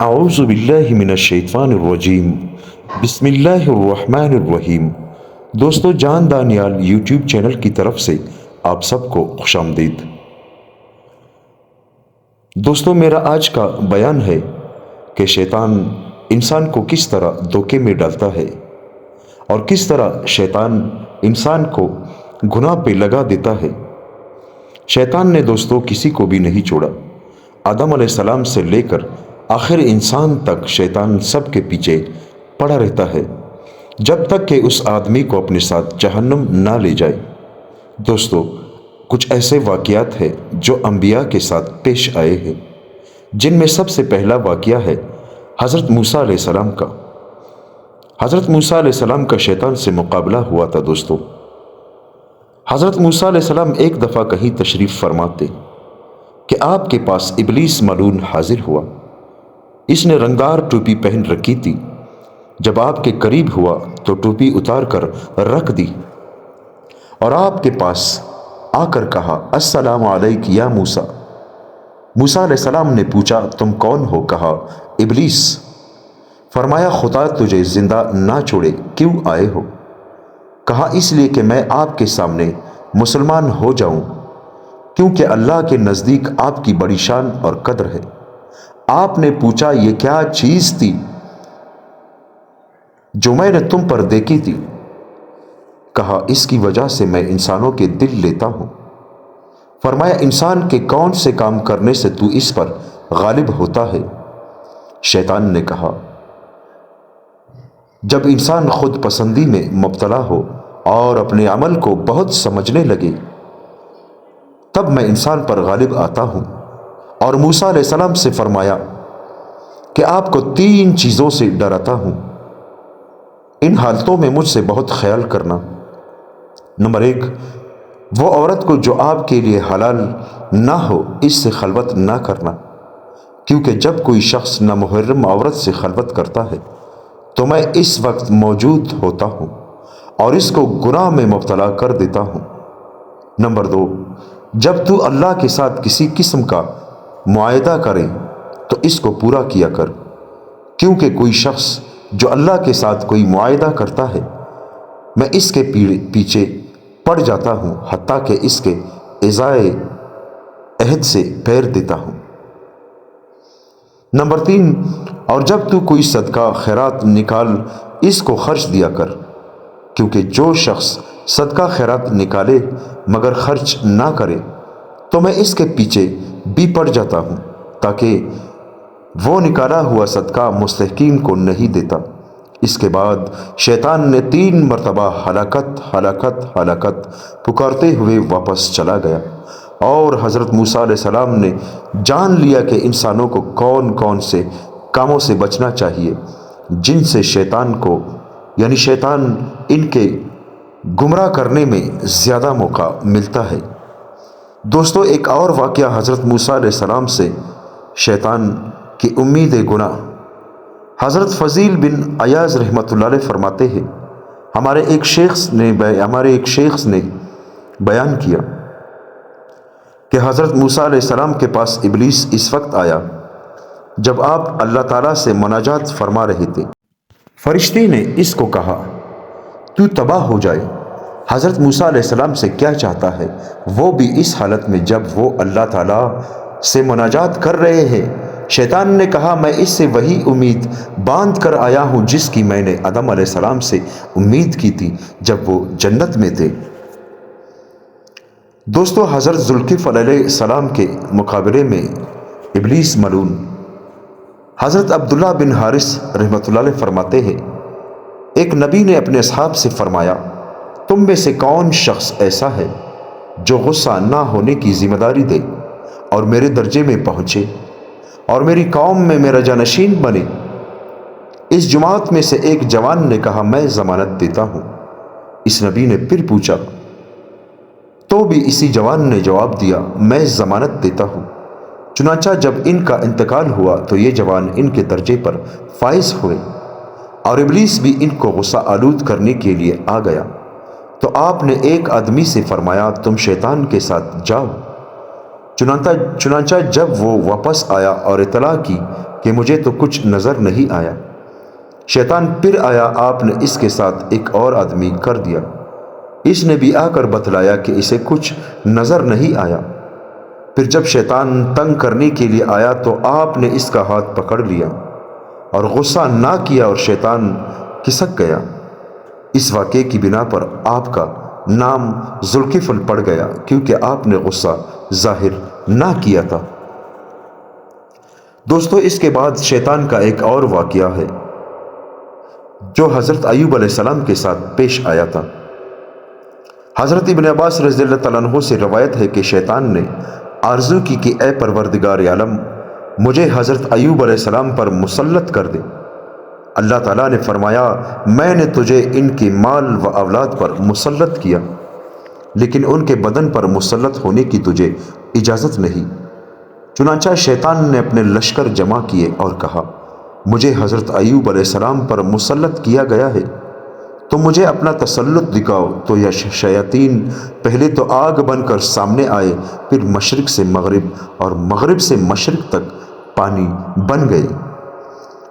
اعوذ باللہ من الشیطان الرجیم بسم اللہ الرحمن الرحیم۔ دوستو، جان دانیال یوٹیوب چینل کی طرف سے آپ سب کو خوش آمدید۔ دوستو، میرا آج کا بیان ہے کہ شیطان انسان کو کس طرح دھوکے میں ڈالتا ہے اور کس طرح شیطان انسان کو گناہ پہ لگا دیتا ہے۔ شیطان نے دوستو کسی کو بھی نہیں چھوڑا۔ آدم علیہ السلام سے لے کر آخر انسان تک شیطان سب کے پیچھے پڑا رہتا ہے، جب تک کہ اس آدمی کو اپنے ساتھ جہنم نہ لے جائے۔ دوستو، کچھ ایسے واقعات ہیں جو انبیاء کے ساتھ پیش آئے ہیں، جن میں سب سے پہلا واقعہ ہے حضرت موسیٰ علیہ السلام کا۔ حضرت موسیٰ علیہ السلام کا شیطان سے مقابلہ ہوا تھا۔ دوستو، حضرت موسیٰ علیہ السلام ایک دفعہ کہیں تشریف فرماتے کہ آپ کے پاس ابلیس ملعون حاضر ہوا۔ اس نے رنگدار ٹوپی پہن رکھی تھی۔ جب آپ کے قریب ہوا تو ٹوپی اتار کر رکھ دی اور آپ کے پاس آ کر کہا، السلام علیک یا موسیٰ۔ موسیٰ علیہ السلام نے پوچھا، تم کون ہو؟ کہا، ابلیس۔ فرمایا، خدا تجھے زندہ نہ چھوڑے، کیوں آئے ہو؟ کہا، اس لیے کہ میں آپ کے سامنے مسلمان ہو جاؤں، کیونکہ اللہ کے نزدیک آپ کی بڑی شان اور قدر ہے۔ آپ نے پوچھا، یہ کیا چیز تھی جو میں نے تم پر دیکھی تھی؟ کہا، اس کی وجہ سے میں انسانوں کے دل لیتا ہوں۔ فرمایا، انسان کے کون سے کام کرنے سے تو اس پر غالب ہوتا ہے؟ شیطان نے کہا، جب انسان خود پسندی میں مبتلا ہو اور اپنے عمل کو بہت سمجھنے لگے، تب میں انسان پر غالب آتا ہوں۔ اور موسیٰ علیہ السلام سے فرمایا کہ آپ کو 3 چیزوں سے ڈراتا ہوں، ان حالتوں میں مجھ سے بہت خیال کرنا۔ نمبر 1، وہ عورت کو جو آپ کے لیے حلال نہ ہو، اس سے خلوت نہ کرنا، کیونکہ جب کوئی شخص نامحرم عورت سے خلوت کرتا ہے تو میں اس وقت موجود ہوتا ہوں اور اس کو گناہ میں مبتلا کر دیتا ہوں۔ نمبر 2، جب تو اللہ کے ساتھ کسی قسم کا معاہدہ کرے تو اس کو پورا کیا کر، کیونکہ کوئی شخص جو اللہ کے ساتھ کوئی معاہدہ کرتا ہے، میں اس کے پیچھے پڑ جاتا ہوں حتیٰ کہ اس کے ایذائے عہد سے پیر دیتا ہوں۔ نمبر 3، اور جب تو کوئی صدقہ خیرات نکال، اس کو خرچ دیا کر، کیونکہ جو شخص صدقہ خیرات نکالے مگر خرچ نہ کرے تو میں اس کے پیچھے بھی پڑ جاتا ہوں تاکہ وہ نکالا ہوا صدقہ مستحقین کو نہیں دیتا۔ اس کے بعد شیطان نے 3 مرتبہ ہلاکت ہلاکت ہلاکت پکارتے ہوئے واپس چلا گیا، اور حضرت موسیٰ علیہ السلام نے جان لیا کہ انسانوں کو کون کون سے کاموں سے بچنا چاہیے جن سے شیطان ان کے گمراہ کرنے میں زیادہ موقع ملتا ہے۔ دوستو، ایک اور واقعہ حضرت موسیٰ علیہ السلام سے شیطان کی امید گناہ۔ حضرت فضیل بن عیاض رحمۃ اللہ علیہ فرماتے ہیں، ہمارے ایک شیخ نے بیان کیا کہ حضرت موسیٰ علیہ السلام کے پاس ابلیس اس وقت آیا جب آپ اللہ تعالیٰ سے مناجات فرما رہے تھے۔ فرشتے نے اس کو کہا، تو تباہ ہو جائے۔ حضرت موسیٰ علیہ السلام سے کیا چاہتا ہے، وہ بھی اس حالت میں جب وہ اللہ تعالیٰ سے مناجات کر رہے ہیں۔ شیطان نے کہا، میں اس سے وہی امید باندھ کر آیا ہوں جس کی میں نے آدم علیہ السلام سے امید کی تھی جب وہ جنت میں تھے۔ دوستو، حضرت ذوالکفل علیہ السلام کے مقابلے میں ابلیس ملعون۔ حضرت عبداللہ بن حارث رحمۃ اللہ علیہ فرماتے ہیں، ایک نبی نے اپنے اصحاب سے فرمایا، تم میں سے کون شخص ایسا ہے جو غصہ نہ ہونے کی ذمہ داری دے اور میرے درجے میں پہنچے اور میری قوم میں میرا جانشین بنے؟ اس جماعت میں سے ایک جوان نے کہا، میں ضمانت دیتا ہوں۔ اس نبی نے پھر پوچھا تو بھی اسی جوان نے جواب دیا، میں ضمانت دیتا ہوں۔ چنانچہ جب ان کا انتقال ہوا تو یہ جوان ان کے درجے پر فائز ہوئے اور ابلیس بھی ان کو غصہ آلود کرنے کے لیے آ گیا۔ تو آپ نے ایک آدمی سے فرمایا، تم شیطان کے ساتھ جاؤ۔ چنانچہ جب وہ واپس آیا اور اطلاع کی کہ مجھے تو کچھ نظر نہیں آیا۔ شیطان پھر آیا، آپ نے اس کے ساتھ ایک اور آدمی کر دیا۔ اس نے بھی آ کر بتلایا کہ اسے کچھ نظر نہیں آیا۔ پھر جب شیطان تنگ کرنے کے لیے آیا تو آپ نے اس کا ہاتھ پکڑ لیا اور غصہ نہ کیا اور شیطان کھسک گیا۔ اس واقعے کی بنا پر آپ کا نام ذوالکفل پڑ گیا، کیونکہ آپ نے غصہ ظاہر نہ کیا تھا۔ دوستو، اس کے بعد شیطان کا ایک اور واقعہ ہے جو حضرت ایوب علیہ السلام کے ساتھ پیش آیا تھا۔ حضرت ابن عباس رضی اللہ تعالیٰ عنہ سے روایت ہے کہ شیطان نے آرزو کی کہ اے پروردگار عالم، مجھے حضرت ایوب علیہ السلام پر مسلط کر دے۔ اللہ تعالیٰ نے فرمایا، میں نے تجھے ان کے مال و اولاد پر مسلط کیا، لیکن ان کے بدن پر مسلط ہونے کی تجھے اجازت نہیں۔ چنانچہ شیطان نے اپنے لشکر جمع کیے اور کہا، مجھے حضرت ایوب علیہ السلام پر مسلط کیا گیا ہے، تو مجھے اپنا تسلط دکھاؤ۔ تو یہ شیاطین پہلے تو آگ بن کر سامنے آئے، پھر مشرق سے مغرب اور مغرب سے مشرق تک پانی بن گئے۔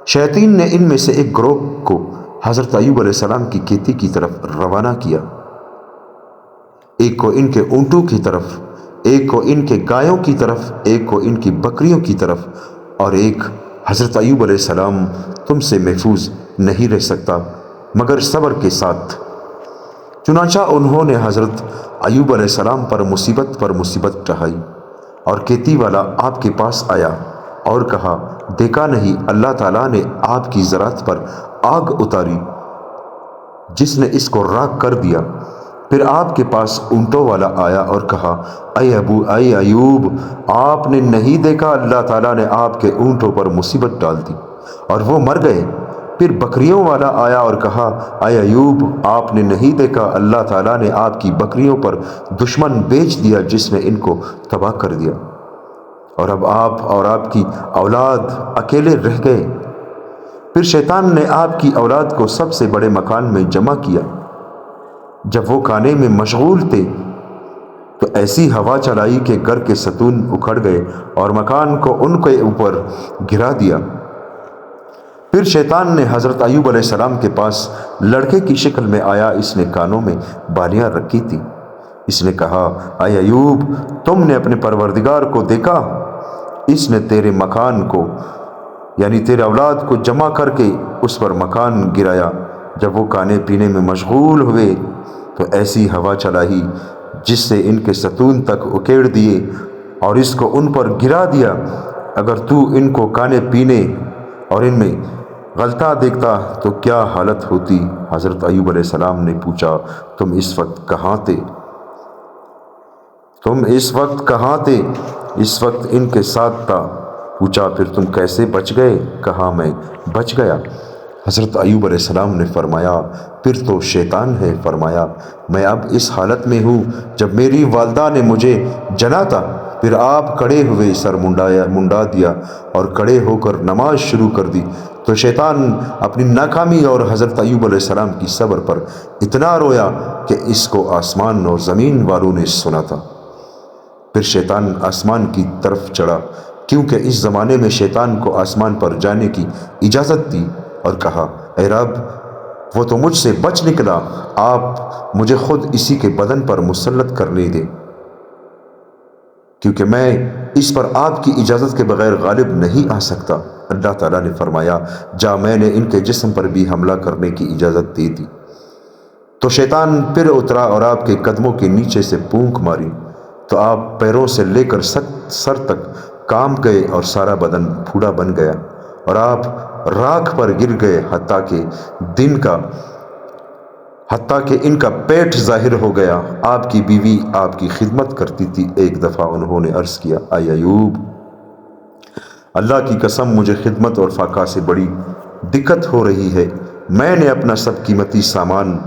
شیاطین نے ان میں سے ایک گروہ کو حضرت ایوب علیہ السلام کی کھیتی کی طرف روانہ کیا، ایک کو ان کے اونٹوں کی طرف، ایک کو ان کے گایوں کی طرف، ایک کو ان کی بکریوں کی طرف، اور ایک حضرت ایوب علیہ السلام تم سے محفوظ نہیں رہ سکتا مگر صبر کے ساتھ۔ چنانچہ انہوں نے حضرت ایوب علیہ السلام پر مصیبت ٹھہرائی، اور کھیتی والا آپ کے پاس آیا اور کہا، دیکھا نہیں اللہ تعالیٰ نے آپ کی زراعت پر آگ اتاری جس نے اس کو راکھ کر دیا۔ پھر آپ کے پاس اونٹوں والا آیا اور کہا، اے ایوب، آپ نے نہیں دیکھا اللہ تعالیٰ نے آپ کے اونٹوں پر مصیبت ڈال دی اور وہ مر گئے۔ پھر بکریوں والا آیا اور کہا، اے ایوب، آپ نے نہیں دیکھا اللہ تعالیٰ نے آپ کی بکریوں پر دشمن بیچ دیا جس نے ان کو تباہ کر دیا، اور اب آپ اور آپ کی اولاد اکیلے رہ گئے۔ پھر شیطان نے آپ کی اولاد کو سب سے بڑے مکان میں جمع کیا۔ جب وہ کھانے میں مشغول تھے تو ایسی ہوا چلائی کہ گھر کے ستون اکھڑ گئے اور مکان کو ان کے اوپر گرا دیا۔ پھر شیطان نے حضرت ایوب علیہ السلام کے پاس لڑکے کی شکل میں آیا، اس نے کانوں میں بالیاں رکھی تھی۔ اس نے کہا، اے ایوب، تم نے اپنے پروردگار کو دیکھا؟ اس نے تیرے مکان کو یعنی تیرے اولاد کو جمع کر کے اس پر مکان گرایا۔ جب وہ کھانے پینے میں مشغول ہوئے تو ایسی ہوا چلائی جس سے ان کے ستون تک اکھیڑ دیے اور اس کو ان پر گرا دیا۔ اگر تو ان کو کھانے پینے اور ان میں غلطہ دیکھتا تو کیا حالت ہوتی؟ حضرت ایوب علیہ السلام نے پوچھا، تم اس وقت کہاں تھے؟ اس وقت ان کے ساتھ تھا۔ پوچھا، پھر تم کیسے بچ گئے؟ کہا، میں بچ گیا۔ حضرت ایوب علیہ السلام نے فرمایا، پھر تو شیطان ہے۔ فرمایا، میں اب اس حالت میں ہوں جب میری والدہ نے مجھے جنا تھا۔ پھر آپ کھڑے ہوئے، سر منڈا دیا اور کھڑے ہو کر نماز شروع کر دی تو شیطان اپنی ناکامی اور حضرت ایوب علیہ السلام کی صبر پر اتنا رویا کہ اس کو آسمان اور زمین والوں نے سنا تھا۔ پھر شیطان آسمان کی طرف چڑھا، کیونکہ اس زمانے میں شیطان کو آسمان پر جانے کی اجازت تھی، اور کہا، اے رب، وہ تو مجھ سے بچ نکلا، آپ مجھے خود اسی کے بدن پر مسلط کرنے دیں، کیونکہ میں اس پر آپ کی اجازت کے بغیر غالب نہیں آ سکتا۔ اللہ تعالیٰ نے فرمایا، جا، میں نے ان کے جسم پر بھی حملہ کرنے کی اجازت دے دی۔ تو شیطان پھر اترا اور آپ کے قدموں کے نیچے سے پونک ماری تو آپ پیروں سے لے کر سر تک کانپ گئے اور سارا بدن پھوڑا بن گیا اور آپ راکھ پر گر گئے، حتیٰ کہ ان کا پیٹ ظاہر ہو گیا۔ آپ کی بیوی آپ کی خدمت کرتی تھی۔ ایک دفعہ انہوں نے عرض کیا، اے ایوب، اللہ کی قسم، مجھے خدمت اور فاقہ سے بڑی دقت ہو رہی ہے۔ میں نے اپنا سب قیمتی سامان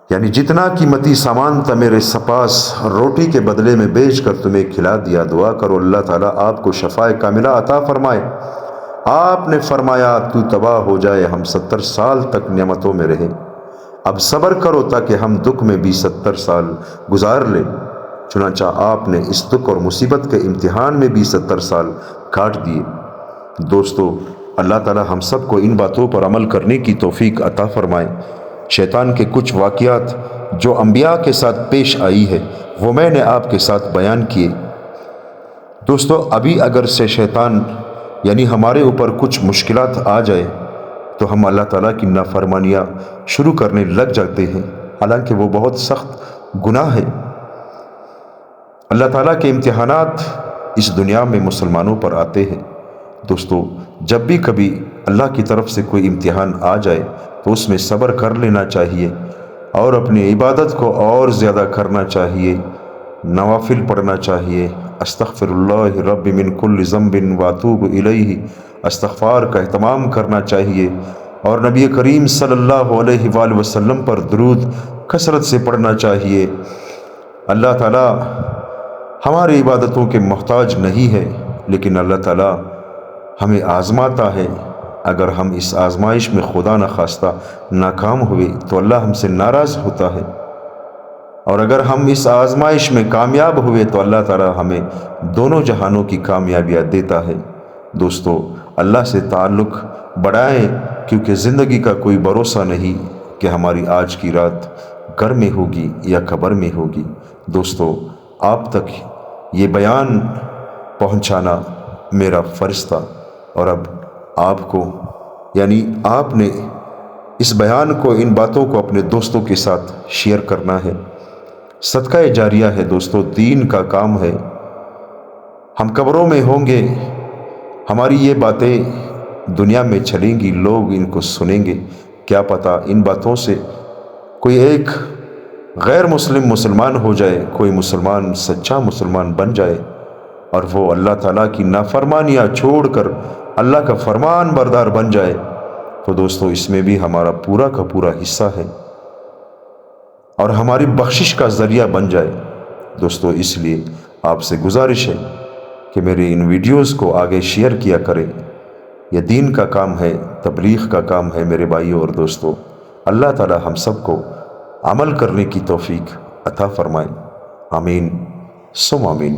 یعنی جتنا قیمتی سامان تھا میرے پاس روٹی کے بدلے میں بیچ کر تمہیں کھلا دیا۔ دعا کرو اللہ تعالیٰ آپ کو شفائے کاملہ عطا فرمائے۔ آپ نے فرمایا، تو تباہ ہو جائے، ہم 70 سال تک نعمتوں میں رہیں، اب صبر کرو تاکہ ہم دکھ میں بھی 70 سال گزار لیں۔ چنانچہ آپ نے اس دکھ اور مصیبت کے امتحان میں بھی 70 سال کاٹ دیے۔ دوستو اللہ تعالی ہم سب کو ان باتوں پر عمل کرنے کی توفیق عطا فرمائے۔ شیطان کے کچھ واقعات جو انبیاء کے ساتھ پیش آئی ہے وہ میں نے آپ کے ساتھ بیان کیے۔ دوستو ابھی اگر سے شیطان یعنی ہمارے اوپر کچھ مشکلات آ جائے تو ہم اللہ تعالیٰ کی نافرمانیاں شروع کرنے لگ جاتے ہیں، حالانکہ وہ بہت سخت گناہ ہے۔ اللہ تعالیٰ کے امتحانات اس دنیا میں مسلمانوں پر آتے ہیں۔ دوستو جب بھی کبھی اللہ کی طرف سے کوئی امتحان آ جائے تو اس میں صبر کر لینا چاہیے اور اپنی عبادت کو اور زیادہ کرنا چاہیے، نوافل پڑھنا چاہیے، استغفر اللہ رب من کل ذنب واتوب الیہ، استغفار کا اہتمام کرنا چاہیے، اور نبی کریم صلی اللہ علیہ وآلہ وسلم پر درود کثرت سے پڑھنا چاہیے۔ اللہ تعالیٰ ہماری عبادتوں کے محتاج نہیں ہے، لیکن اللہ تعالیٰ ہمیں آزماتا ہے۔ اگر ہم اس آزمائش میں خدا نخواستہ ناکام ہوئے تو اللہ ہم سے ناراض ہوتا ہے، اور اگر ہم اس آزمائش میں کامیاب ہوئے تو اللہ تعالیٰ ہمیں دونوں جہانوں کی کامیابیاں دیتا ہے۔ دوستو اللہ سے تعلق بڑھائیں، کیونکہ زندگی کا کوئی بھروسہ نہیں کہ ہماری آج کی رات گھر میں ہوگی یا قبر میں ہوگی۔ دوستو آپ تک یہ بیان پہنچانا میرا فرض تھا، اور اب آپ کو یعنی آپ نے اس بیان کو، ان باتوں کو اپنے دوستوں کے ساتھ شیئر کرنا ہے۔ صدقہ جاریہ ہے دوستو، دین کا کام ہے۔ ہم قبروں میں ہوں گے، ہماری یہ باتیں دنیا میں چلیں گی، لوگ ان کو سنیں گے، کیا پتہ ان باتوں سے کوئی ایک غیر مسلم مسلمان ہو جائے، کوئی مسلمان سچا مسلمان بن جائے، اور وہ اللہ تعالیٰ کی نافرمانیاں چھوڑ کر اللہ کا فرمان بردار بن جائے، تو دوستو اس میں بھی ہمارا پورا کا پورا حصہ ہے اور ہماری بخشش کا ذریعہ بن جائے۔ دوستو اس لیے آپ سے گزارش ہے کہ میرے ان ویڈیوز کو آگے شیئر کیا کریں۔ یہ دین کا کام ہے، تبلیغ کا کام ہے میرے بھائیوں اور دوستو۔ اللہ تعالی ہم سب کو عمل کرنے کی توفیق عطا فرمائے۔ آمین ثم آمین۔